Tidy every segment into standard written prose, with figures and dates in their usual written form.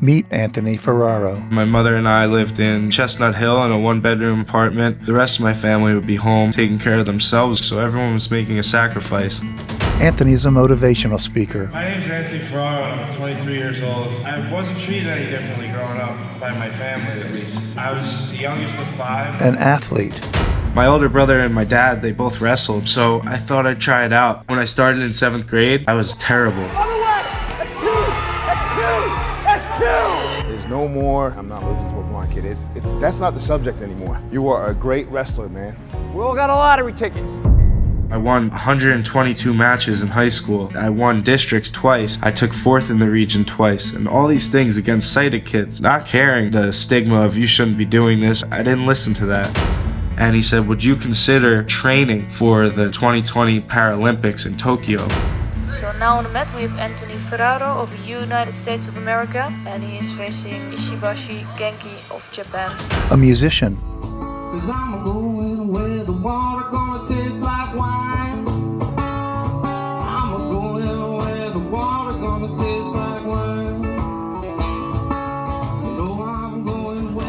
Meet Anthony Ferraro. My mother and I lived in Chestnut Hill in a one-bedroom apartment. The rest of my family would be home taking care of themselves, so everyone was making a sacrifice. Anthony is a motivational speaker. My name's Anthony Ferraro. I'm 23 years old. I wasn't treated any differently growing up, by my family at least. I was the youngest of 5. An athlete. My older brother and my dad, they both wrestled, so I thought I'd try it out. When I started in 7th grade, I was terrible. There's no more, I'm not losing to a blind kid. That's not the subject anymore. You are a great wrestler, man. We all got a lottery ticket. I won 122 matches in high school. I won districts twice. I took 4th in the region twice. And all these things against sighted kids, not caring the stigma of you shouldn't be doing this. I didn't listen to that. And he said, would you consider training for the 2020 Paralympics in Tokyo? So now on the mat we have Anthony Ferraro of the United States of America, and he is facing Ishibashi Genki of Japan. A musician. Cause I'm going where the water gonna taste like wine. I'm going where the water gonna taste like wine. You know I'm going where.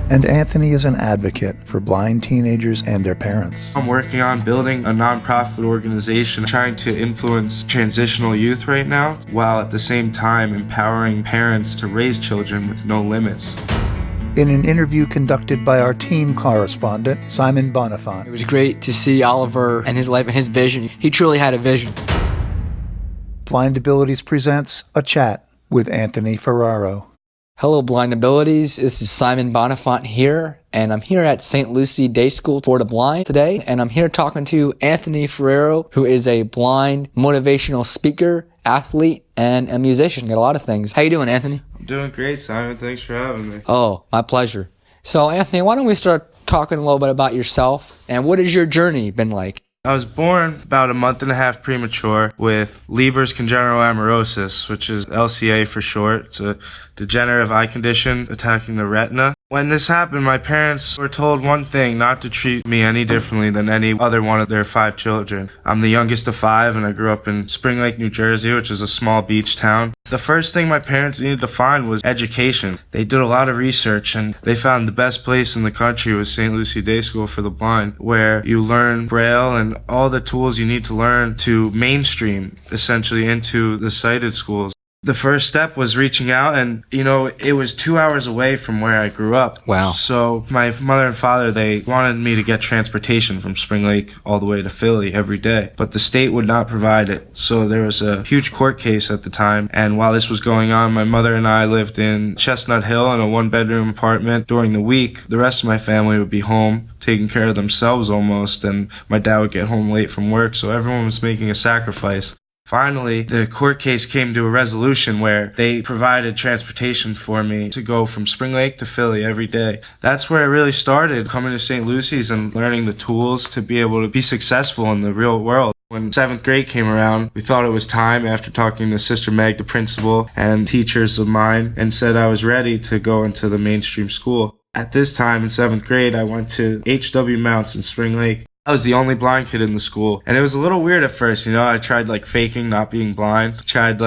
And Anthony is an advocate for blind teenagers and their parents. I'm working on building a nonprofit organization trying to influence transitional youth right now, while at the same time empowering parents to raise children with no limits. In an interview conducted by our team correspondent, Simon Bonenfant. It was great to see Oliver and his life and his vision. He truly had a vision. Blind Abilities presents a chat with Anthony Ferraro. Hello, Blind Abilities. This is Simon Bonenfant here, and I'm here at St. Lucie Day School for the Blind today, and I'm here talking to Anthony Ferraro, who is a blind motivational speaker, athlete, and a musician. Got a lot of things. How you doing, Anthony? I'm doing great, Simon. Thanks for having me. Oh, my pleasure. So, Anthony, why don't we start talking a little bit about yourself, and what has your journey been like? I was born about a month and a half premature with Leber's congenital amaurosis, which is LCA for short. It's a degenerative eye condition attacking the retina. When this happened, my parents were told one thing, not to treat me any differently than any other one of their 5 children. I'm the youngest of 5, and I grew up in Spring Lake, New Jersey, which is a small beach town. The first thing my parents needed to find was education. They did a lot of research, and they found the best place in the country was St. Lucie Day School for the Blind, where you learn Braille and all the tools you need to learn to mainstream, essentially, into the sighted schools. The first step was reaching out, and, it was 2 hours away from where I grew up. Wow. So my mother and father, they wanted me to get transportation from Spring Lake all the way to Philly every day, but the state would not provide it. So there was a huge court case at the time, and while this was going on, my mother and I lived in Chestnut Hill in a one-bedroom apartment. During the week, the rest of my family would be home taking care of themselves almost, and my dad would get home late from work, so everyone was making a sacrifice. Finally, the court case came to a resolution where they provided transportation for me to go from Spring Lake to Philly every day. That's where I really started coming to St. Lucie's and learning the tools to be able to be successful in the real world. When 7th grade came around, we thought it was time, after talking to Sister Meg, the principal, and teachers of mine, and said I was ready to go into the mainstream school. At this time in 7th grade, I went to H.W. Mounts in Spring Lake. I was the only blind kid in the school, and it was a little weird at first. I tried faking not being blind, tried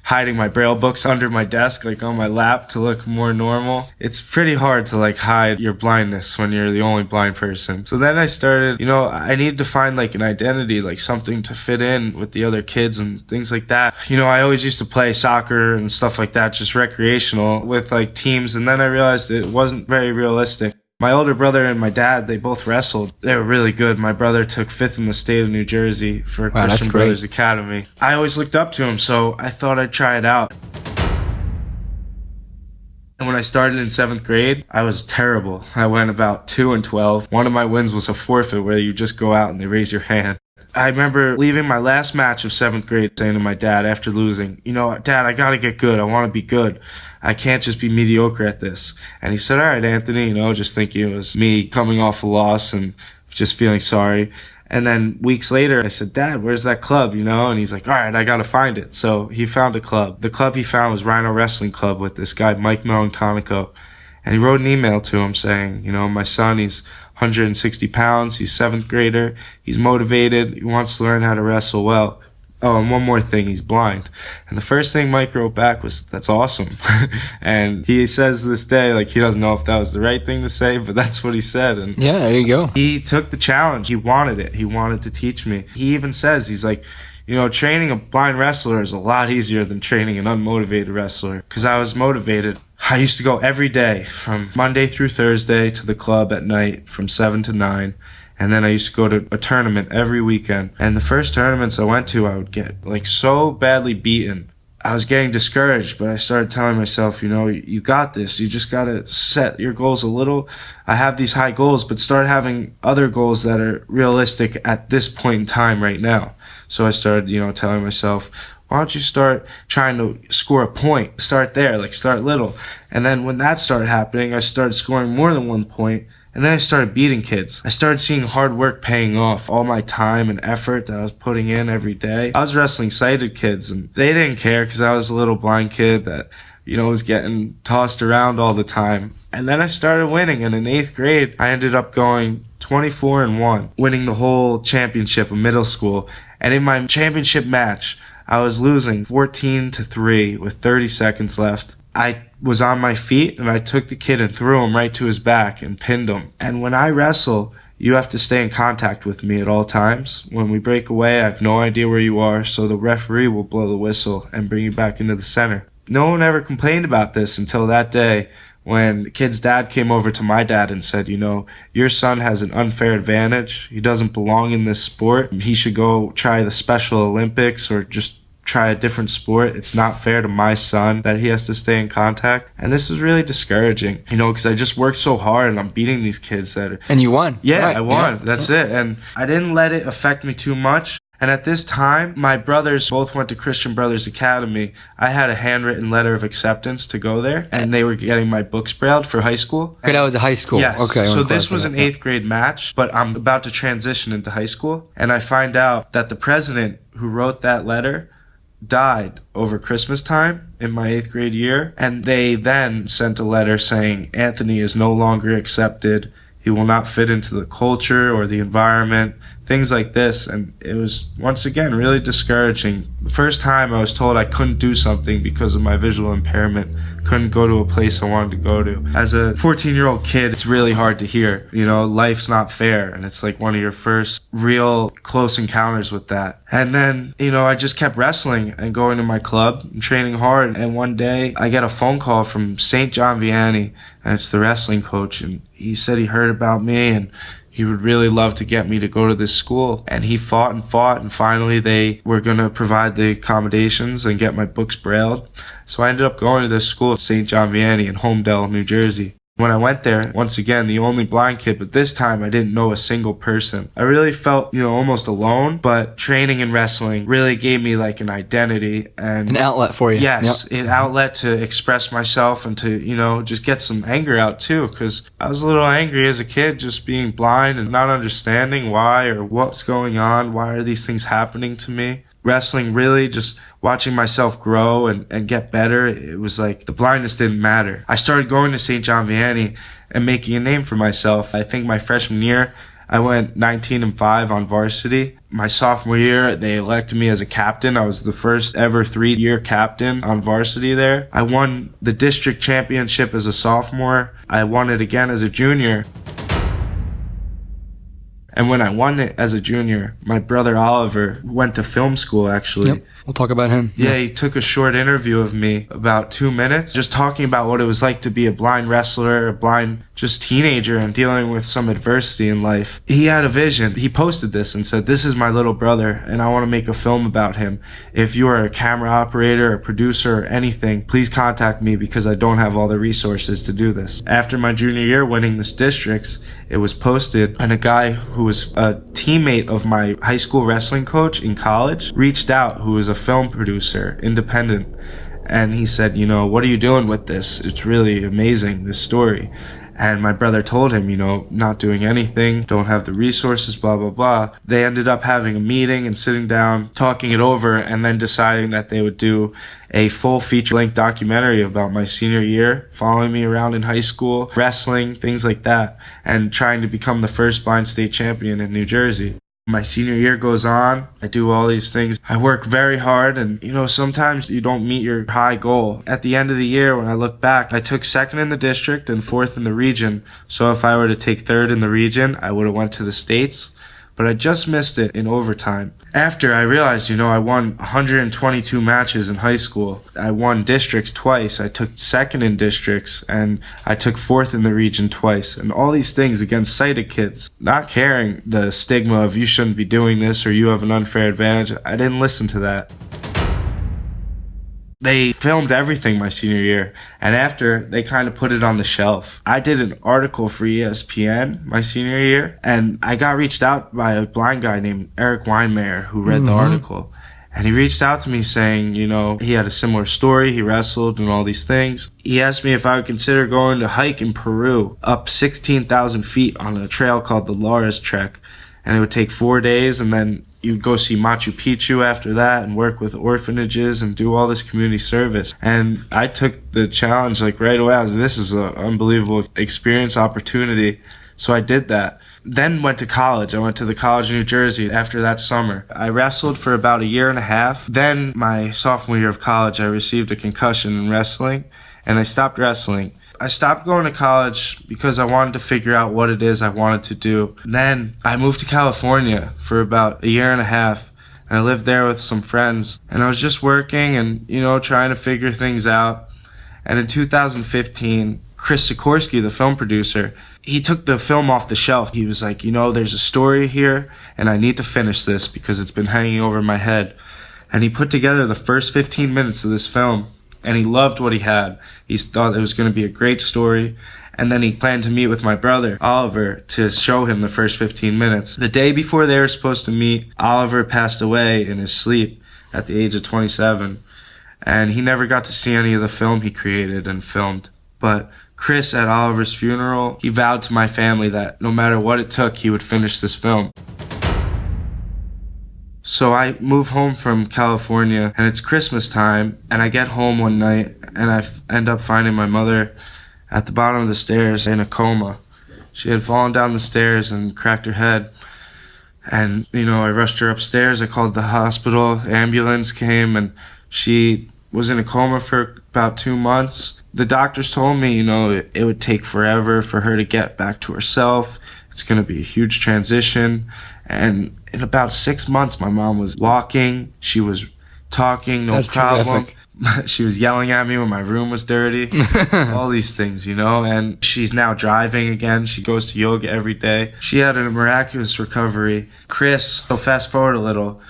hiding my Braille books under my desk, on my lap, to look more normal. It's pretty hard to hide your blindness when you're the only blind person. So then I started, I needed to find an identity, something to fit in with the other kids and things like that. I always used to play soccer and stuff like that, just recreational with teams, and then I realized it wasn't very realistic. My older brother and my dad, they both wrestled. They were really good. My brother took 5th in the state of New Jersey for Christian Brothers Academy. I always looked up to him, so I thought I'd try it out. And when I started in 7th grade, I was terrible. I went about 2-12. One of my wins was a forfeit where you just go out and they raise your hand. I remember leaving my last match of 7th grade saying to my dad after losing, Dad, I gotta get good. I want to be good. I can't just be mediocre at this. And he said, all right, Anthony, just thinking it was me coming off a loss and just feeling sorry. And then weeks later, I said, Dad, where's that club, And he's like, all right, I got to find it. So he found a club. The club he found was Rhino Wrestling Club with this guy, Mike Melanconico. And he wrote an email to him saying, my son, he's 160 pounds. He's 7th grader. He's motivated. He wants to learn how to wrestle well. Oh, and one more thing, he's blind. And the first thing Mike wrote back was, that's awesome. And he says this day, like, he doesn't know if that was the right thing to say, but that's what he said. And Yeah, there you go. he took the challenge. He wanted it. He wanted to teach me. He even says, he's like, you know, training a blind wrestler is a lot easier than training an unmotivated wrestler. Because I was motivated. I used to go every day from Monday through Thursday to the club at night from 7 to 9. And then I used to go to a tournament every weekend. And the first tournaments I went to, I would get like so badly beaten. I was getting discouraged, but I started telling myself, you know, you got this. You just got to set your goals a little. I have these high goals, but start having other goals that are realistic at this point in time right now. So I started, you know, telling myself, why don't you start trying to score a point? Start there, like start little. And then when that started happening, I started scoring more than 1 point. And then I started beating kids. I started seeing hard work paying off, all my time and effort that I was putting in every day. I was wrestling sighted kids, and they didn't care because I was a little blind kid that, you know, was getting tossed around all the time. And then I started winning, and in 8th grade, I ended up going 24-1, winning the whole championship of middle school. And in my championship match, I was losing 14-3 with 30 seconds left. I was on my feet and I took the kid and threw him right to his back and pinned him. And when I wrestle, you have to stay in contact with me at all times. When we break away, I have no idea where you are, so the referee will blow the whistle and bring you back into the center. No one ever complained about this until that day when the kid's dad came over to my dad and said, you know, your son has an unfair advantage. He doesn't belong in this sport. He should go try the Special Olympics or just try a different sport. It's not fair to my son that he has to stay in contact. And this was really discouraging, you know, because I just worked so hard and I'm beating these kids that are... And you won. Yeah, right. I won. Yeah. That's it. And I didn't let it affect me too much. And at this time, my brothers both went to Christian Brothers Academy. I had a handwritten letter of acceptance to go there, and they were getting my books brailled for high school. Okay, that was a high school. Yes. Okay. So this was an 8th grade match, but I'm about to transition into high school. And I find out that the president who wrote that letter died over Christmas time in my 8th grade year. And they then sent a letter saying Anthony is no longer accepted. He will not fit into the culture or the environment, things like this. And it was, once again, really discouraging. The first time I was told I couldn't do something because of my visual impairment, couldn't go to a place I wanted to go to. As a 14-year-old kid, it's really hard to hear. You know, life's not fair. And it's like one of your first real close encounters with that. And then, you know, I just kept wrestling and going to my club and training hard. And one day I get a phone call from St. John Vianney, and it's the wrestling coach. And he said he heard about me and he would really love to get me to go to this school. And he fought, and finally they were going to provide the accommodations and get my books brailled. So I ended up going to this school, St. John Vianney in Homedale, New Jersey. When I went there, once again, the only blind kid, but this time I didn't know a single person. I really felt, you know, almost alone, but training and wrestling really gave me like an identity and An outlet for you. Yes, Yep. an outlet to express myself and to, you know, just get some anger out too, because I was a little angry as a kid, just being blind and not understanding why or what's going on. Why are these things happening to me? Wrestling, really just watching myself grow and get better. It was like the blindness didn't matter. I started going to St. John Vianney and making a name for myself. I think my freshman year, I went 19-5 on varsity. My sophomore year, they elected me as a captain. I was the first ever 3-year captain on varsity there. I won the district championship as a sophomore. I won it again as a junior. And when I won it as a junior, my brother Oliver went to film school, actually. Yep. We'll talk about him. Yeah, he took a short interview of me, about 2 minutes, just talking about what it was like to be a blind wrestler, a blind just teenager, and dealing with some adversity in life. He had a vision. He posted this and said, "This is my little brother, and I want to make a film about him. If you are a camera operator, a producer, or anything, please contact me because I don't have all the resources to do this." After my junior year winning this districts, it was posted, and a guy who was a teammate of my high school wrestling coach in college reached out, who was a film producer, independent, and he said, you know, "What are you doing with this? It's really amazing, this story." And my brother told him, you know, not doing anything, don't have the resources, blah, blah, blah. They ended up having a meeting and sitting down, talking it over, and then deciding that they would do a full feature-length documentary about my senior year, following me around in high school, wrestling, things like that, and trying to become the first blind state champion in New Jersey. My senior year goes on. I do all these things. I work very hard, and sometimes you don't meet your high goal. At the end of the year, when I look back, I took second in the district and fourth in the region. So if I were to take third in the region, I would have went to the States. But I just missed it in overtime. After I realized, I won 122 matches in high school. I won districts twice. I took second in districts, and I took fourth in the region twice. And all these things against sighted kids. Not caring the stigma of you shouldn't be doing this or you have an unfair advantage. I didn't listen to that. They filmed everything my senior year, and after, they kind of put it on the shelf. I did an article for ESPN my senior year, and I got reached out by a blind guy named Eric Weinmayer who read the article. And he reached out to me saying, he had a similar story, he wrestled and all these things. He asked me if I would consider going to hike in Peru up 16,000 feet on a trail called the Laura's Trek. And it would take 4 days, and then you'd go see Machu Picchu after that and work with orphanages and do all this community service. And I took the challenge right away. This is an unbelievable experience, opportunity. So I did that. Then went to college. I went to the College of New Jersey after that summer. I wrestled for about a year and a half. Then my sophomore year of college, I received a concussion in wrestling, and I stopped wrestling. I stopped going to college because I wanted to figure out what it is I wanted to do. Then I moved to California for about a year and a half, and I lived there with some friends. And I was just working and, trying to figure things out. And in 2015, Chris Sikorsky, the film producer, he took the film off the shelf. He was like, there's a story here, and I need to finish this because it's been hanging over my head. And he put together the first 15 minutes of this film. And he loved what he had. He thought it was going to be a great story. And then he planned to meet with my brother, Oliver, to show him the first 15 minutes. The day before they were supposed to meet, Oliver passed away in his sleep at the age of 27. And he never got to see any of the film he created and filmed. But Chris, at Oliver's funeral, he vowed to my family that no matter what it took, he would finish this film. So I move home from California, and it's Christmas time, and I get home one night, and I end up finding my mother at the bottom of the stairs in a coma. She had fallen down the stairs and cracked her head, and, I rushed her upstairs. I called the hospital, ambulance came, and she was in a coma for about 2 months. The doctors told me, it would take forever for her to get back to herself. It's going to be a huge transition. And in about 6 months, my mom was walking. She was talking, no That's problem. She was yelling at me when my room was dirty. All these things, And she's now driving again. She goes to yoga every day. She had a miraculous recovery. So fast forward a little.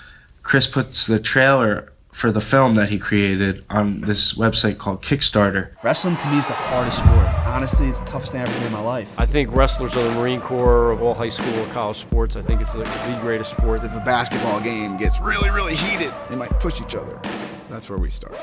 Chris puts the trailer for the film that he created on this website called Kickstarter. Wrestling to me is the hardest sport. Honestly, it's the toughest thing I ever did in my life. I think wrestlers are the Marine Corps of all high school or college sports. I think it's the greatest sport. If a basketball game gets really, really heated, they might push each other. That's where we start.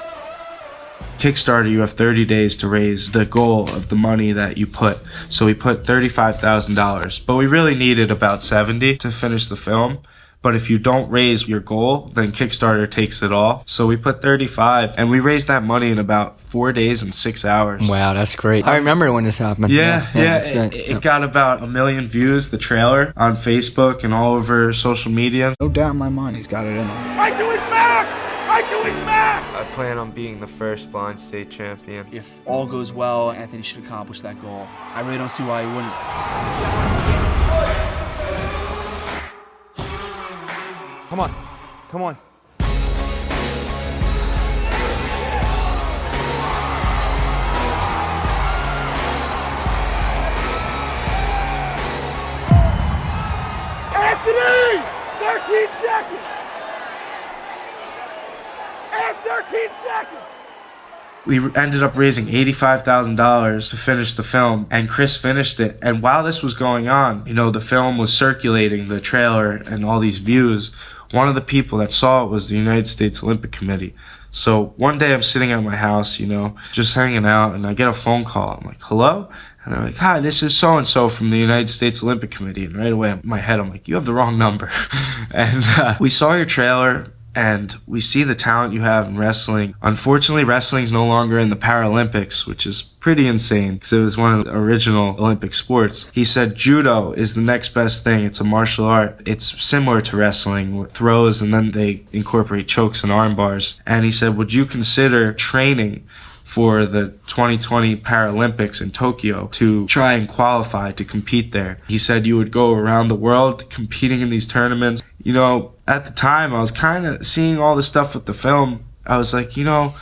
Kickstarter, you have 30 days to raise the goal of the money that you put. So we put $35,000, but we really needed about 70 to finish the film. But if you don't raise your goal, then Kickstarter takes it all. So we put 35, and we raised that money in about 4 days and 6 hours. Wow, that's great. I remember when this happened. Yeah. It got about 1 million views, the trailer, on Facebook and all over social media. No doubt in my mind, he's got it in him. Right to his back! Right to his back! I plan on being the first blind state champion. If all goes well, Anthony should accomplish that goal. I really don't see why he wouldn't. Come on. Anthony! 13 seconds! And 13 seconds! We ended up raising $85,000 to finish the film, and Chris finished it. And while this was going on, the film was circulating, the trailer, and all these views. One of the people that saw it was the United States Olympic Committee. So one day I'm sitting at my house, just hanging out, and I get a phone call. I'm like, hello? And they're like, hi, this is so-and-so from the United States Olympic Committee. And right away in my head, I'm like, you have the wrong number. And we saw your trailer, and we see the talent you have in wrestling. Unfortunately, wrestling's no longer in the Paralympics, which is pretty insane because it was one of the original Olympic sports. He said Judo is the next best thing. It's a martial art. It's similar to wrestling with throws, and then they incorporate chokes and arm bars. And he said, would you consider training for the 2020 Paralympics in Tokyo to try and qualify to compete there? He said you would go around the world competing in these tournaments. You know, at the time, I was kind of seeing all the stuff with the film. I was like, you know,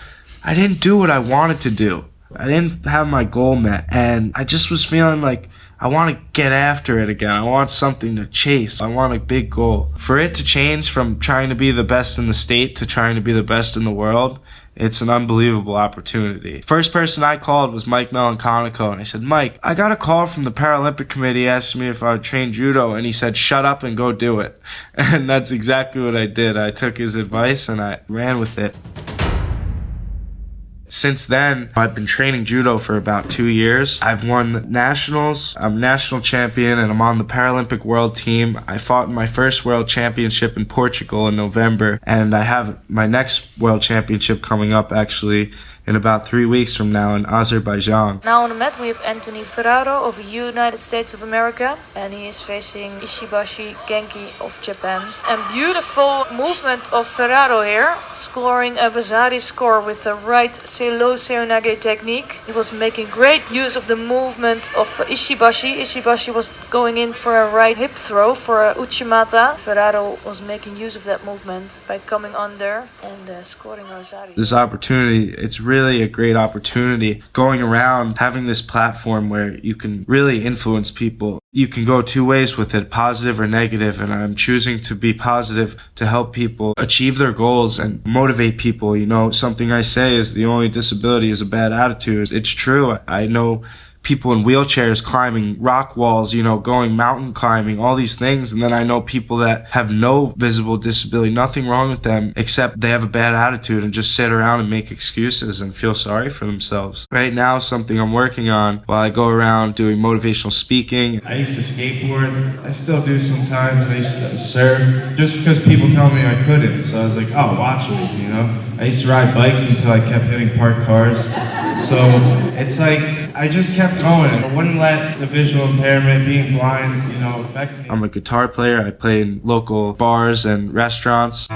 I didn't do what I wanted to do. I didn't have my goal met. And I just was feeling like I want to get after it again. I want something to chase. I want a big goal. For it to change from trying to be the best in the state to trying to be the best in the world, it's an unbelievable opportunity. First person I called was Mike Melanconico, and I said, Mike, I got a call from the Paralympic Committee asking me if I would train judo, and he said, shut up and go do it. And that's exactly what I did. I took his advice and I ran with it. Since then, I've been training judo for about 2 years. I've won nationals, I'm national champion, and I'm on the Paralympic world team. I fought in my first world championship in Portugal in November, and I have my next world championship coming up actually in about 3 weeks from now in Azerbaijan. Now on the mat we have Anthony Ferraro of the United States of America, and he is facing Ishibashi Genki of Japan. And beautiful movement of Ferraro here, scoring a Vasari score with the right Selo Seonage technique. He was making great use of the movement of Ishibashi. Ishibashi was going in for a right hip throw for a Uchimata. Ferraro was making use of that movement by coming under and scoring a Vasari. This opportunity, it's really a great opportunity going around having this platform where you can really influence people. You can go two ways with it, positive or negative, and I'm choosing to be positive to help people achieve their goals and motivate people. You know, something I say is the only disability is a bad attitude. It's true. I know people in wheelchairs climbing rock walls, you know, going mountain climbing, all these things. And then I know people that have no visible disability, nothing wrong with them, except they have a bad attitude and just sit around and make excuses and feel sorry for themselves. Right now, something I'm working on while I go around doing motivational speaking. I used to skateboard. I still do sometimes. I used to surf just because people tell me I couldn't. So I was like, oh, watch me, you know. I used to ride bikes until I kept hitting parked cars. So it's like I just kept going. I wouldn't let the visual impairment, being blind, you know, affect me. I'm a guitar player. I play in local bars and restaurants.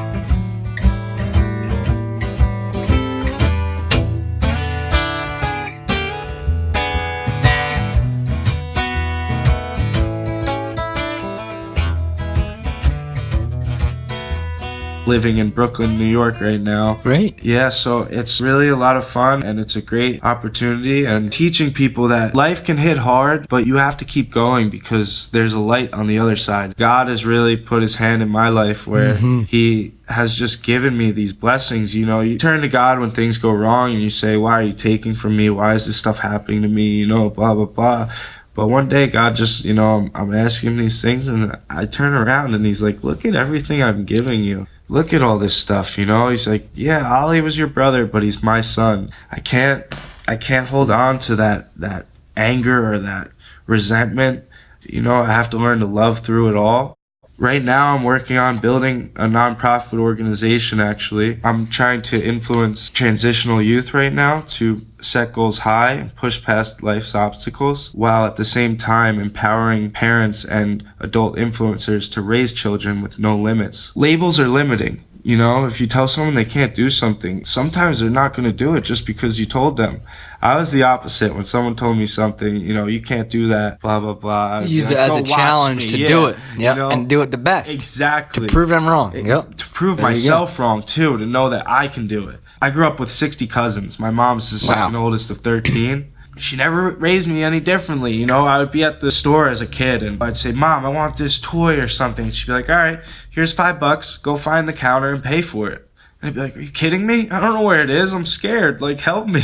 Living in Brooklyn, New York right now. Great. Yeah, so it's really a lot of fun and it's a great opportunity, and teaching people that life can hit hard, but you have to keep going because there's a light on the other side. God has really put his hand in my life where he has just given me these blessings. You know, you turn to God when things go wrong and you say, why are you taking from me? Why is this stuff happening to me? You know, blah, blah, blah. But one day God just, you know, I'm asking him these things and I turn around and he's like, look at everything I'm giving you. Look at all this stuff, you know? He's like, yeah, Ollie was your brother, but he's my son. I can't hold on to that anger or that resentment. You know, I have to learn to love through it all. Right now, I'm working on building a nonprofit organization, actually. I'm trying to influence transitional youth right now to set goals high and push past life's obstacles, while at the same time empowering parents and adult influencers to raise children with no limits. Labels are limiting. You know, if you tell someone they can't do something, sometimes they're not going to do it just because you told them. I was the opposite. When someone told me something, you know, you can't do that, blah, blah, blah. You used it as a challenge to do it. Yeah, you know? And do it the best. Exactly. To prove them wrong. Yep. To prove myself wrong, too, to know that I can do it. I grew up with 60 cousins. My mom's the second oldest of 13. She never raised me any differently. You know, I would be at the store as a kid and I'd say, Mom, I want this toy or something. She'd be like, all right, here's $5. Go find the counter and pay for it. And I'd be like, are you kidding me? I don't know where it is. I'm scared. Like, help me.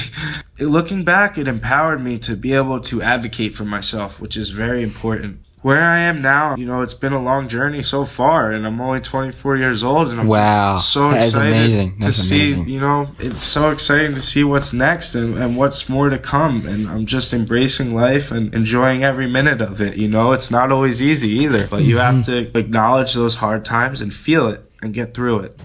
Looking back, it empowered me to be able to advocate for myself, which is very important. Where I am now, you know, it's been a long journey so far, and I'm only 24 years old, and I'm just so excited to see, you know, it's so exciting to see what's next and what's more to come, and I'm just embracing life and enjoying every minute of it, you know. It's not always easy either, but you have to acknowledge those hard times and feel it and get through it.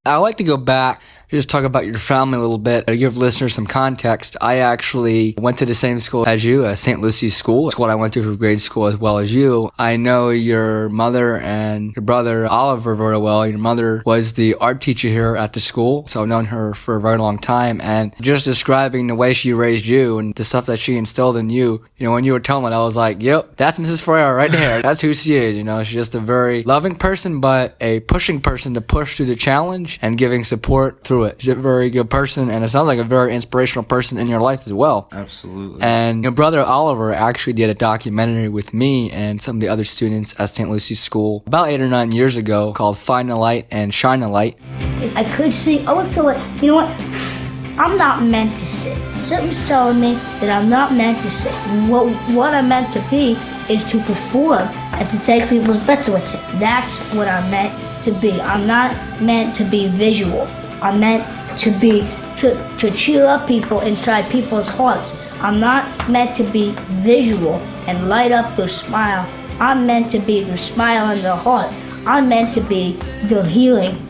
I like to go back, just talk about your family a little bit, to give listeners some context. I actually went to the same school as you, St. Lucie School. It's what I went to for grade school as well as you. I know your mother and your brother, Oliver, very well. Your mother was the art teacher here at the school, so I've known her for a very long time. And just describing the way she raised you and the stuff that she instilled in you, when you were telling it, I was like, yep, that's Mrs. Ferraro right there. That's who she is. She's just a very loving person, but a pushing person to push through the challenge and giving support through it. She's a very good person, and it sounds like a very inspirational person in your life as well. Absolutely. And your brother Oliver actually did a documentary with me and some of the other students at St. Lucie School about 8 or 9 years ago called Find the Light and Shine the Light. If I could sing, I would feel like, I'm not meant to sing. Something's telling me that I'm not meant to sing. What I'm meant to be is to perform and to take people's breath away. That's what I'm meant to be. I'm not meant to be visual. I'm meant to be to cheer up people inside people's hearts. I'm not meant to be visual and light up their smile. I'm meant to be their smile in their heart. I'm meant to be the healing.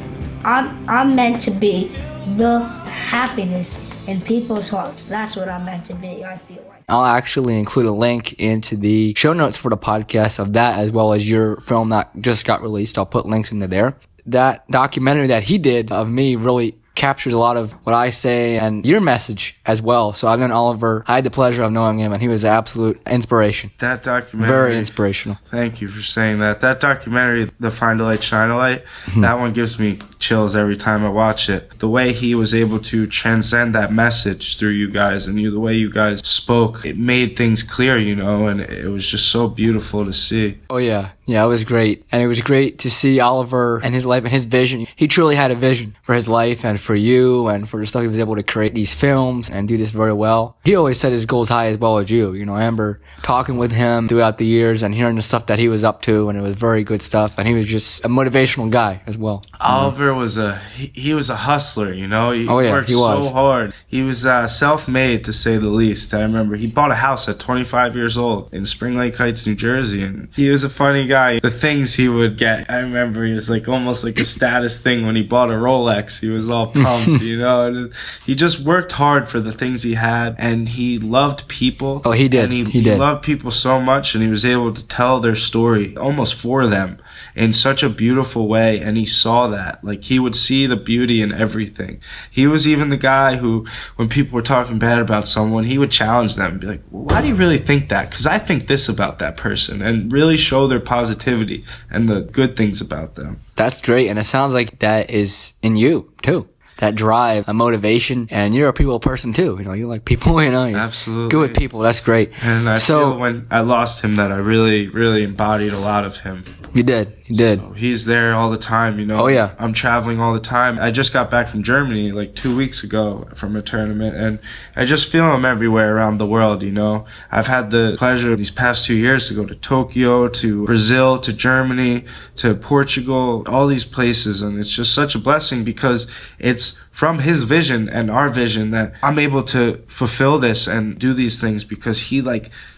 I'm meant to be the happiness in people's hearts. That's what I'm meant to be, I feel like. I'll actually include a link into the show notes for the podcast of that, as well as your film that just got released. I'll put links into there. That documentary that he did of me really captures a lot of what I say and your message as well. So I've known Oliver. I had the pleasure of knowing him, and he was an absolute inspiration. That documentary. Very inspirational. Thank you for saying that. That documentary, The Find a Light, Shine a Light, that one gives me chills every time I watch it. The way he was able to transcend that message through you guys and the way you guys spoke, it made things clear, and it was just so beautiful to see. Oh, yeah. Yeah, it was great. And it was great to see Oliver and his life and his vision. He truly had a vision for his life and for you and for the stuff he was able to create these films and do this very well. He always set his goals high as well as you. I remember talking with him throughout the years and hearing the stuff that he was up to, and it was very good stuff. And he was just a motivational guy as well. Oliver was he was a hustler, He worked so hard. He was self-made, to say the least. I remember he bought a house at 25 years old in Spring Lake Heights, New Jersey, and he was a funny guy. The things he would get, I remember he was almost like a status thing when he bought a Rolex. He was all pumped, And he just worked hard for the things he had, and he loved people. Oh, he did. And he loved people so much, and he was able to tell their story almost for them in such a beautiful way, and he saw that. He would see the beauty in everything. He was even the guy who, when people were talking bad about someone, he would challenge them and be like, well, why do you really think that? Because I think this about that person, and really show their positivity and the good things about them. That's great, and it sounds like that is in you, too. That drive, a motivation, and you're a people person too. You like people, You're absolutely good with people. That's great. And I feel when I lost him that I really, really embodied a lot of him. You did. So he's there all the time, Oh, yeah. I'm traveling all the time. I just got back from Germany 2 weeks ago from a tournament, and I just feel him everywhere around the world, I've had the pleasure these past 2 years to go to Tokyo, to Brazil, to Germany, to Portugal, all these places, and it's just such a blessing because it's from his vision and our vision that I'm able to fulfill this and do these things, because he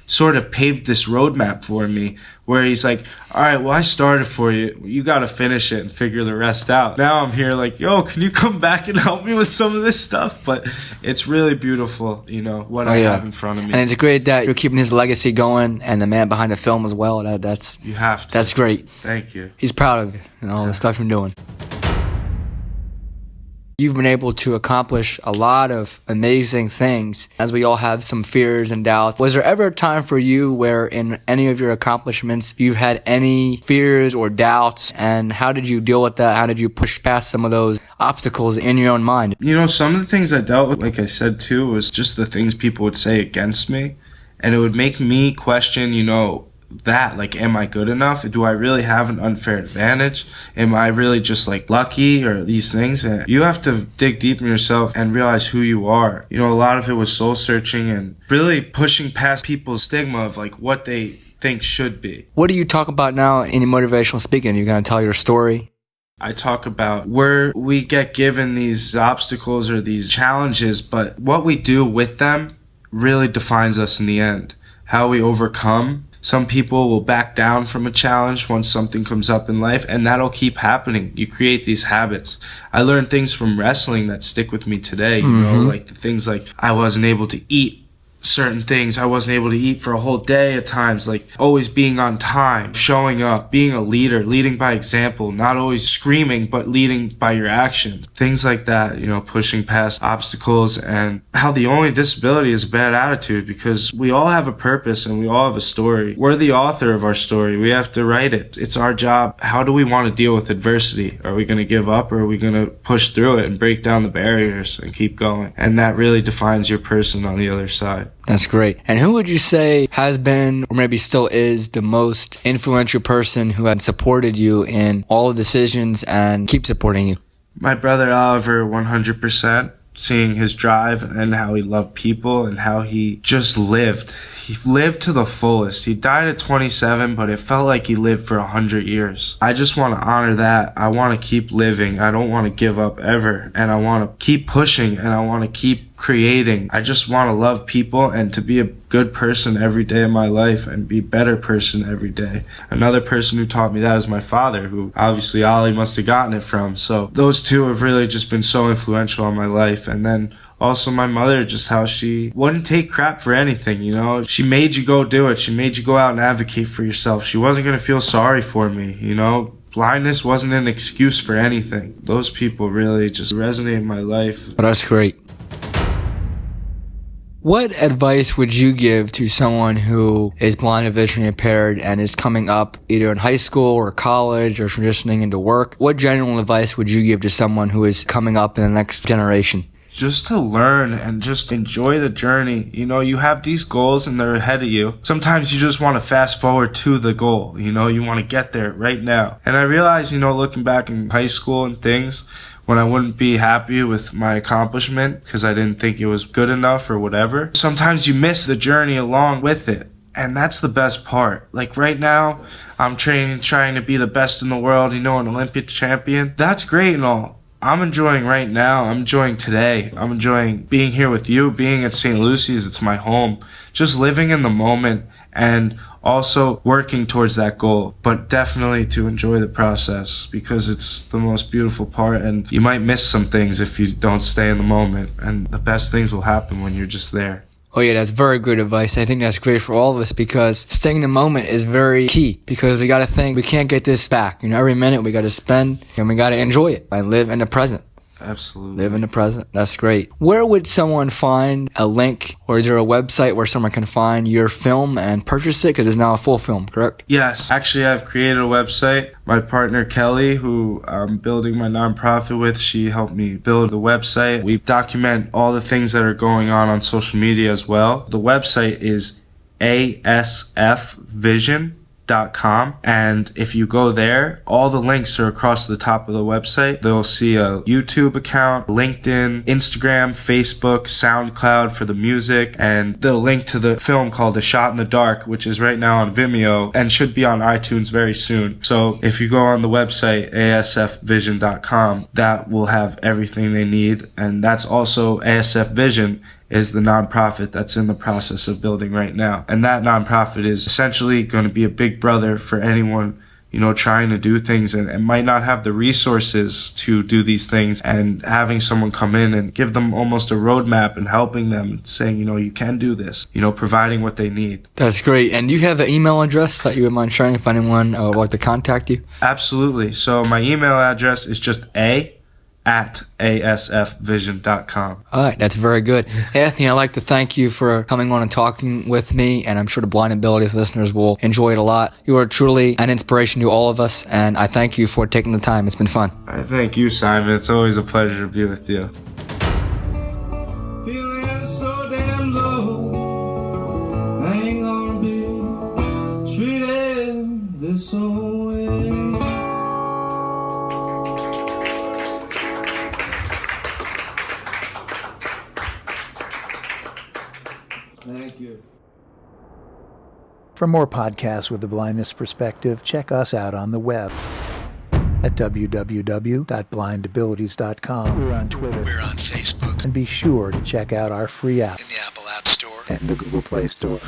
sort of paved this roadmap for me where he's like, all right, well, I started for you. You got to finish it and figure the rest out. Now I'm here yo, can you come back and help me with some of this stuff? But it's really beautiful, what I have in front of me. And it's great that you're keeping his legacy going and the man behind the film as well. You have to. That's great. Thank you. He's proud of you and all the stuff you're doing. You've been able to accomplish a lot of amazing things, as we all have some fears and doubts. Was there ever a time for you where in any of your accomplishments you've had any fears or doubts, and how did you deal with that? How did you push past some of those obstacles in your own mind? Some of the things I dealt with, like I said too, was just the things people would say against me, and it would make me question, am I good enough? Do I really have an unfair advantage? Am I really just lucky, or these things? And you have to dig deep in yourself and realize who you are. A lot of it was soul searching and really pushing past people's stigma of what they think should be. What do you talk about now in your motivational speaking? You're going to tell your story? I talk about where we get given these obstacles or these challenges, but what we do with them really defines us in the end. How we overcome Some people will back down from a challenge once something comes up in life, and that'll keep happening. You create these habits. I learned things from wrestling that stick with me today, you know, like the things like I wasn't able to eat certain things. I wasn't able to eat for a whole day at times, like always being on time, showing up, being a leader, leading by example, not always screaming, but leading by your actions. Things like that, you know, pushing past obstacles, and how the only disability is a bad attitude, because we all have a purpose and we all have a story. We're the author of our story. We have to write it. It's our job. How do we want to deal with adversity? Are we going to give up, or are we going to push through it and break down the barriers and keep going? And that really defines your person on the other side. That's great. And who would you say has been, or maybe still is, the most influential person who had supported you in all the decisions and keep supporting you? My brother Oliver, 100%. Seeing his drive and how he loved people and how he just lived. He lived to the fullest. He died at 27, but it felt like he lived for 100 years. I just want to honor that. I want to keep living. I don't want to give up ever. And I want to keep pushing, and I want to keep creating. I just want to love people and to be a good person every day of my life and be a better person every day. Another person who taught me that is my father, who obviously Ollie must have gotten it from. So those two have really just been so influential on my life. And then also my mother, just how she wouldn't take crap for anything, you know. She made you go do it. She made you go out and advocate for yourself. She wasn't going to feel sorry for me, you know. Blindness wasn't an excuse for anything. Those people really just resonate in my life. That's great. What advice would you give to someone who is blind or visually impaired and is coming up either in high school or college or transitioning into work? What general advice would you give to someone who is coming up in the next generation? Just to learn and just enjoy the journey. You know, you have these goals and they're ahead of you. Sometimes you just want to fast forward to the goal. You know, you want to get there right now. And I realized, you know, looking back in high school and things, when I wouldn't be happy with my accomplishment because I didn't think it was good enough or whatever, sometimes you miss the journey along with it. And that's the best part. Like right now, I'm trying to be the best in the world, you know, an Olympic champion. That's great and all. I'm enjoying right now. I'm enjoying today. I'm enjoying being here with you, being at St. Lucy's. It's my home. Just living in the moment and also working towards that goal, but definitely to enjoy the process because it's the most beautiful part, and you might miss some things if you don't stay in the moment, and the best things will happen when you're just there. Oh yeah, that's very good advice. I think that's great for all of us because staying in the moment is very key because we got to think we can't get this back. You know, every minute we got to spend and we got to enjoy it. I live in the present. Absolutely. Live in the present. That's great. Where would someone find a link, or is there a website where someone can find your film and purchase it? Because it's now a full film, correct? Yes. Actually, I've created a website. My partner, Kelly, who I'm building my nonprofit with, she helped me build the website. We document all the things that are going on social media as well. The website is asfvision.com, and if you go there, all the links are across the top of the website. They'll see a YouTube account, LinkedIn, Instagram, Facebook, SoundCloud for the music, and they'll link to the film called A Shot in the Dark, which is right now on Vimeo and should be on iTunes very soon. So if you go on the website asfvision.com, that will have everything they need, and that's also ASF Vision is the nonprofit that's in the process of building right now. And that nonprofit is essentially going to be a big brother for anyone, you know, trying to do things and might not have the resources to do these things, and having someone come in and give them almost a roadmap and helping them, saying, you know, you can do this, you know, providing what they need. That's great. And do you have an email address that you would mind sharing if anyone would like to contact you? Absolutely. So my email address is just asfvision.com. All right, that's very good. Anthony, I'd like to thank you for coming on and talking with me, and I'm sure the Blind Abilities listeners will enjoy it a lot. You are truly an inspiration to all of us, and I thank you for taking the time. It's been fun. I thank you, Simon. It's always a pleasure to be with you. Feeling so damn low, I ain't gonna be treated this way. Thank you. For more podcasts with the blindness perspective, check us out on the web at www.blindabilities.com. We're on Twitter. We're on Facebook. And be sure to check out our free app in the Apple App Store and the Google Play Store.